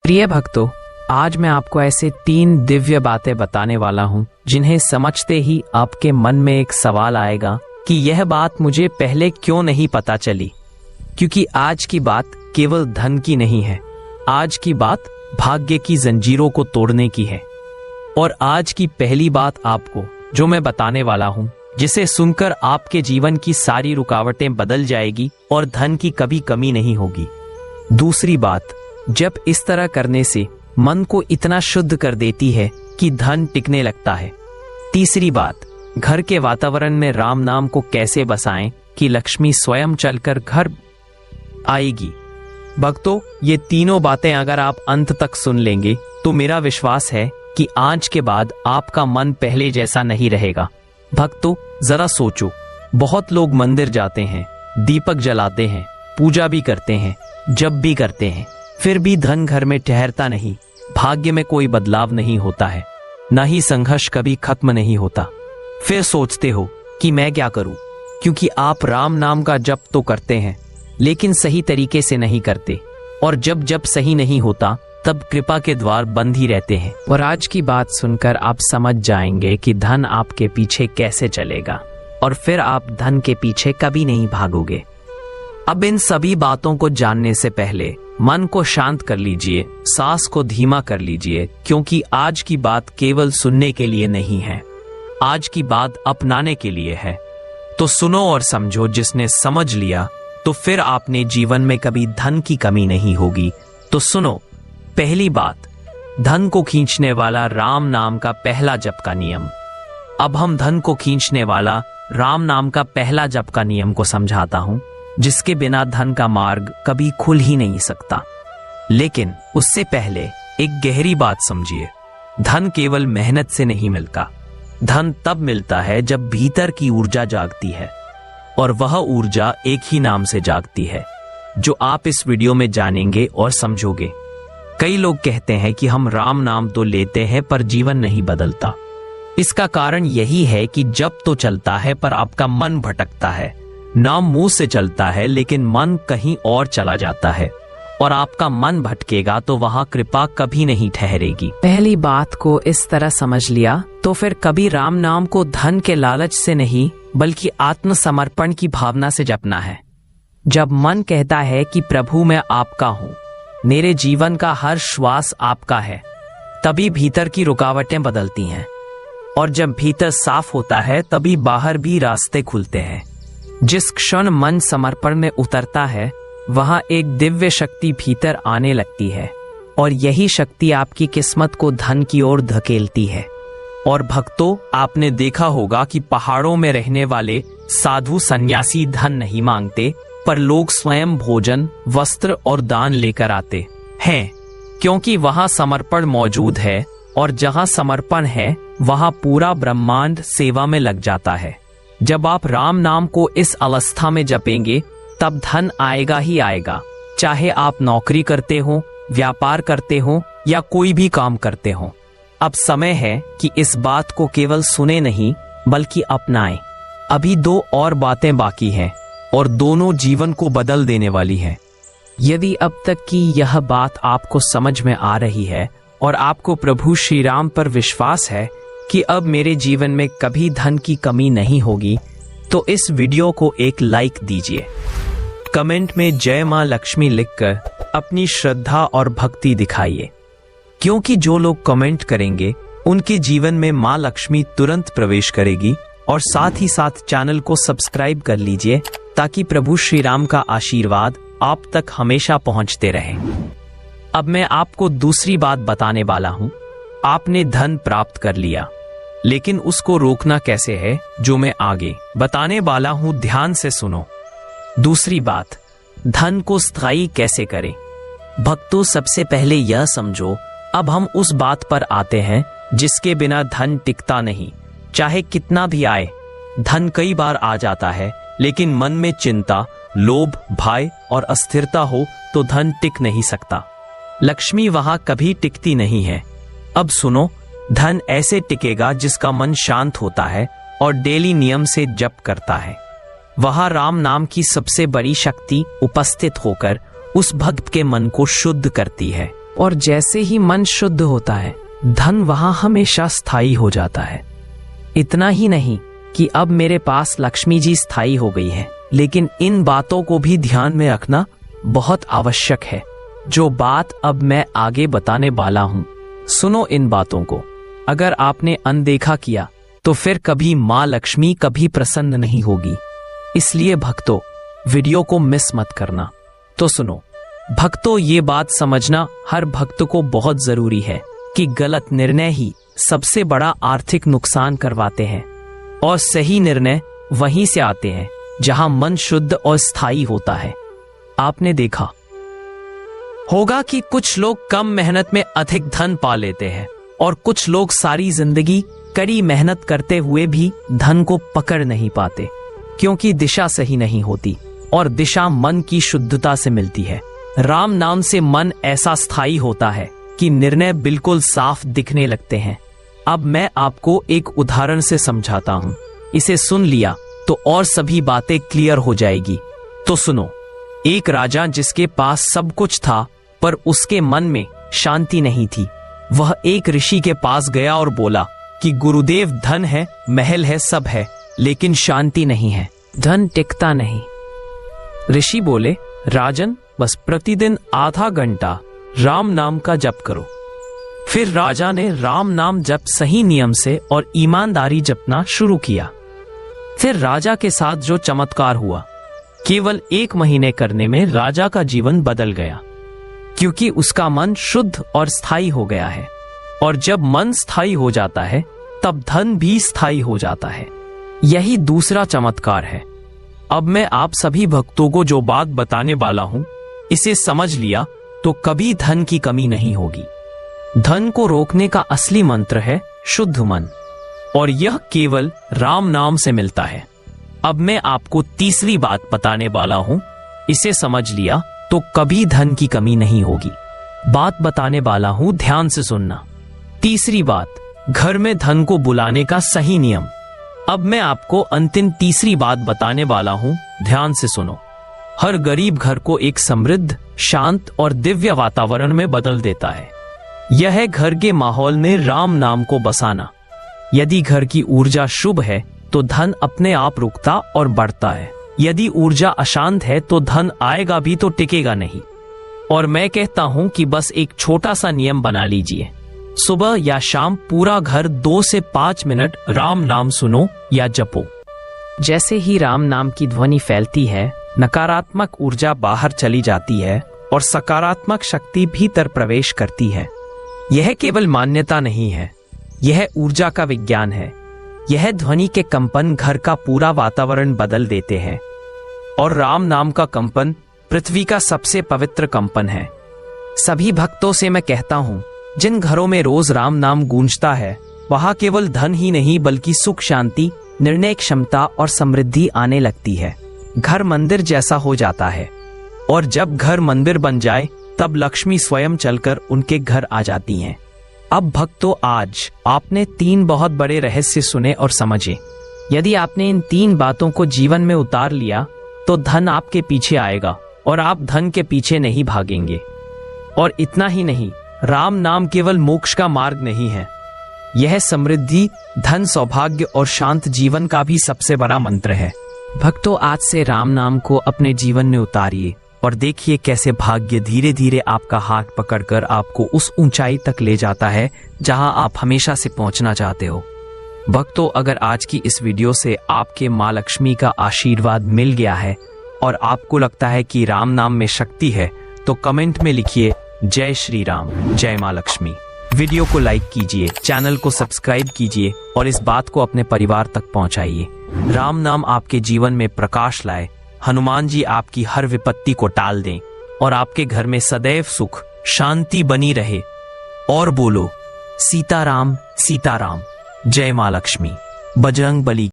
प्रिय भक्तों, आज मैं आपको ऐसे 3 दिव्य बातें बताने वाला हूँ जिन्हें समझते ही आपके मन में एक सवाल आएगा कि यह बात मुझे पहले क्यों नहीं पता चली। क्योंकि आज की बात केवल धन की नहीं है, आज की बात भाग्य की जंजीरों को तोड़ने की है। और आज की पहली बात आपको जो मैं बताने वाला हूँ, जिसे सुनकर आपके जीवन की सारी रुकावटें बदल जाएगी और धन की कभी कमी नहीं होगी। दूसरी बात, जब इस तरह करने से मन को इतना शुद्ध कर देती है कि धन टिकने लगता है। तीसरी बात, घर के वातावरण में राम नाम को कैसे बसाएं कि लक्ष्मी स्वयं चलकर घर आएगी। भक्तों, ये तीनों बातें अगर आप अंत तक सुन लेंगे तो मेरा विश्वास है कि आज के बाद आपका मन पहले जैसा नहीं रहेगा। भक्तों, जरा सोचो, बहुत लोग मंदिर जाते हैं, दीपक जलाते हैं, पूजा भी करते हैं, जप भी करते हैं, फिर भी धन घर में ठहरता नहीं, भाग्य में कोई बदलाव नहीं होता है, ना ही संघर्ष कभी खत्म नहीं होता। फिर सोचते हो कि मैं क्या करूं, क्योंकि आप राम नाम का जप तो करते हैं लेकिन सही तरीके से नहीं करते, और जब जप सही नहीं होता तब कृपा के द्वार बंद ही रहते हैं। और आज की बात सुनकर आप समझ जाएंगे कि धन आपके पीछे कैसे चलेगा और फिर आप धन के पीछे कभी नहीं भागोगे। अब इन सभी बातों को जानने से पहले मन को शांत कर लीजिए, सांस को धीमा कर लीजिए, क्योंकि आज की बात केवल सुनने के लिए नहीं है, आज की बात अपनाने के लिए है। तो सुनो और समझो, जिसने समझ लिया तो फिर आपने जीवन में कभी धन की कमी नहीं होगी। तो सुनो, पहली बात, धन को खींचने वाला राम नाम का पहला जप का नियम। अब हम धन को खींचने वाला राम नाम का पहला जप का नियम को समझाता हूं, जिसके बिना धन का मार्ग कभी खुल ही नहीं सकता। लेकिन उससे पहले एक गहरी बात समझिए, धन केवल मेहनत से नहीं मिलता। धन तब मिलता है जब भीतर की ऊर्जा जागती है, और वह ऊर्जा एक ही नाम से जागती है, जो आप इस वीडियो में जानेंगे और समझोगे। कई लोग कहते हैं कि हम राम नाम तो लेते हैं पर जीवन नहीं बदलता। इसका कारण यही है कि जप तो चलता है पर आपका मन भटकता है। नाम मुंह से चलता है लेकिन मन कहीं और चला जाता है, और आपका मन भटकेगा तो वहां कृपा कभी नहीं ठहरेगी। पहली बात को इस तरह समझ लिया तो फिर कभी राम नाम को धन के लालच से नहीं बल्कि आत्मसमर्पण की भावना से जपना है। जब मन कहता है कि प्रभु मैं आपका हूँ, मेरे जीवन का हर श्वास आपका है, तभी भीतर की रुकावटें बदलती हैं, और जब भीतर साफ होता है तभी बाहर भी रास्ते खुलते हैं। जिस क्षण मन समर्पण में उतरता है, वहां एक दिव्य शक्ति भीतर आने लगती है, और यही शक्ति आपकी किस्मत को धन की ओर धकेलती है। और भक्तों, आपने देखा होगा कि पहाड़ों में रहने वाले साधु सन्यासी धन नहीं मांगते, पर लोग स्वयं भोजन, वस्त्र और दान लेकर आते हैं, क्योंकि वहां समर्पण मौजूद है, और जहां समर्पण है वहां पूरा ब्रह्मांड सेवा में लग जाता है। जब आप राम नाम को इस अवस्था में जपेंगे तब धन आएगा ही आएगा, चाहे आप नौकरी करते हो, व्यापार करते हो या कोई भी काम करते हो। अब समय है कि इस बात को केवल सुने नहीं बल्कि अपनाएं। अभी 2 और बातें बाकी हैं और दोनों जीवन को बदल देने वाली हैं। यदि अब तक की यह बात आपको समझ में आ रही है और आपको प्रभु श्री राम पर विश्वास है कि अब मेरे जीवन में कभी धन की कमी नहीं होगी, तो इस वीडियो को एक लाइक दीजिए। कमेंट में जय मां लक्ष्मी लिखकर अपनी श्रद्धा और भक्ति दिखाइए, क्योंकि जो लोग कमेंट करेंगे उनके जीवन में मां लक्ष्मी तुरंत प्रवेश करेगी। और साथ ही साथ चैनल को सब्सक्राइब कर लीजिए ताकि प्रभु श्री राम का आशीर्वाद आप तक हमेशा पहुंचते रहे। अब मैं आपको दूसरी बात बताने वाला हूं। आपने धन प्राप्त कर लिया, लेकिन उसको रोकना कैसे है, जो मैं आगे बताने वाला हूं, ध्यान से सुनो। दूसरी बात, धन को स्थायी कैसे करें। भक्तों, सबसे पहले यह समझो, अब हम उस बात पर आते हैं जिसके बिना धन टिकता नहीं। चाहे कितना भी आए, धन कई बार आ जाता है, लेकिन मन में चिंता, लोभ, भय और अस्थिरता हो तो धन टिक नहीं सकता। लक्ष्मी वहां कभी टिकती नहीं है। अब सुनो, धन ऐसे टिकेगा जिसका मन शांत होता है और डेली नियम से जप करता है। वहां राम नाम की सबसे बड़ी शक्ति उपस्थित होकर उस भक्त के मन को शुद्ध करती है और जैसे ही मन शुद्ध होता है, धन वहां हमेशा स्थायी हो जाता है। इतना ही नहीं कि अब मेरे पास लक्ष्मी जी स्थायी हो गई है, लेकिन इन बातों को भी ध्यान में रखना बहुत आवश्यक है। जो बात अब मैं आगे बताने वाला हूं, सुनो इन बातों को। अगर आपने अनदेखा किया तो फिर कभी माँ लक्ष्मी कभी प्रसन्न नहीं होगी। इसलिए भक्तों, वीडियो को मिस मत करना। तो सुनो भक्तों, ये बात समझना हर भक्त को बहुत जरूरी है कि गलत निर्णय ही सबसे बड़ा आर्थिक नुकसान करवाते हैं, और सही निर्णय वहीं से आते हैं जहां मन शुद्ध और स्थायी होता है। आपने देखा होगा कि कुछ लोग कम मेहनत में अधिक धन पा लेते हैं, और कुछ लोग सारी जिंदगी कड़ी मेहनत करते हुए भी धन को पकड़ नहीं पाते, क्योंकि दिशा सही नहीं होती, और दिशा मन की शुद्धता से मिलती है। राम नाम से मन ऐसा स्थायी होता है कि निर्णय बिल्कुल साफ दिखने लगते हैं। अब मैं आपको एक उदाहरण से समझाता हूँ। इसे सुन लिया तो और सभी बातें क्लियर हो जाएगी। तो सुनो, एक राजा जिसके पास सब कुछ था पर उसके मन में शांति नहीं थी, वह एक ऋषि के पास गया और बोला कि गुरुदेव, धन है, महल है, सब है, लेकिन शांति नहीं है, धन टिकता नहीं। ऋषि बोले, राजन, बस प्रतिदिन आधा घंटा राम नाम का जप करो। फिर राजा ने राम नाम जप सही नियम से और ईमानदारी जपना शुरू किया। फिर राजा के साथ जो चमत्कार हुआ, केवल 1 महीने करने में राजा का जीवन बदल गया, क्योंकि उसका मन शुद्ध और स्थायी हो गया है। और जब मन स्थायी हो जाता है तब धन भी स्थायी हो जाता है। यही दूसरा चमत्कार है। अब मैं आप सभी भक्तों को जो बात बताने वाला हूं, इसे समझ लिया तो कभी धन की कमी नहीं होगी। धन को रोकने का असली मंत्र है शुद्ध मन, और यह केवल राम नाम से मिलता है। अब मैं आपको तीसरी बात बताने वाला हूं, इसे समझ लिया तो कभी धन की कमी नहीं होगी। बात बताने वाला हूं, ध्यान से सुनना। तीसरी बात, घर में धन को बुलाने का सही नियम। अब मैं आपको अंतिम तीसरी बात बताने वाला हूं, ध्यान से सुनो। हर गरीब घर को एक समृद्ध, शांत और दिव्य वातावरण में बदल देता है। यह है घर के माहौल में राम नाम को बसाना। यदि घर की ऊर्जा शुभ है तो धन अपने आप रुकता और बढ़ता है। यदि ऊर्जा अशांत है तो धन आएगा भी तो टिकेगा नहीं। और मैं कहता हूं कि बस एक छोटा सा नियम बना लीजिए। सुबह या शाम पूरा घर 2 से 5 मिनट राम नाम सुनो या जपो। जैसे ही राम नाम की ध्वनि फैलती है, नकारात्मक ऊर्जा बाहर चली जाती है और सकारात्मक शक्ति भीतर प्रवेश करती है। यह केवल मान्यता नहीं है, यह ऊर्जा का विज्ञान है। यह ध्वनि के कंपन घर का पूरा वातावरण बदल देते हैं, और राम नाम का कंपन पृथ्वी का सबसे पवित्र कंपन है। सभी भक्तों से मैं कहता हूँ, जिन घरों में रोज राम नाम गूंजता है, वहां केवल धन ही नहीं बल्कि सुख, शांति, निर्णय क्षमता और समृद्धि आने लगती है। घर मंदिर जैसा हो जाता है, और जब घर मंदिर बन जाए तब लक्ष्मी स्वयं चलकर उनके घर आ जाती हैं। अब भक्तों, आज आपने 3 बहुत बड़े रहस्य सुने और समझे। यदि आपने इन 3 बातों को जीवन में उतार लिया तो धन आपके पीछे आएगा और आप धन के पीछे नहीं भागेंगे। और इतना ही नहीं, राम नाम केवल मोक्ष का मार्ग नहीं है, यह समृद्धि, धन, सौभाग्य और शांत जीवन का भी सबसे बड़ा मंत्र है। भक्तों, आज से राम नाम को अपने जीवन में उतारिए और देखिए कैसे भाग्य धीरे धीरे आपका हाथ पकड़कर आपको उस ऊंचाई तक ले जाता है जहां आप हमेशा से पहुंचना चाहते हो। भक्तों, अगर आज की इस वीडियो से आपके माँ लक्ष्मी का आशीर्वाद मिल गया है और आपको लगता है कि राम नाम में शक्ति है, तो कमेंट में लिखिए जय श्री राम, जय माँ लक्ष्मी। वीडियो को लाइक कीजिए, चैनल को सब्सक्राइब कीजिए और इस बात को अपने परिवार तक पहुंचाइए। राम नाम आपके जीवन में प्रकाश लाए, हनुमान जी आपकी हर विपत्ति को टाल दें और आपके घर में सदैव सुख, शांति बनी रहे। और बोलो सीताराम सीताराम, जय माँ लक्ष्मी, बजरंग बली।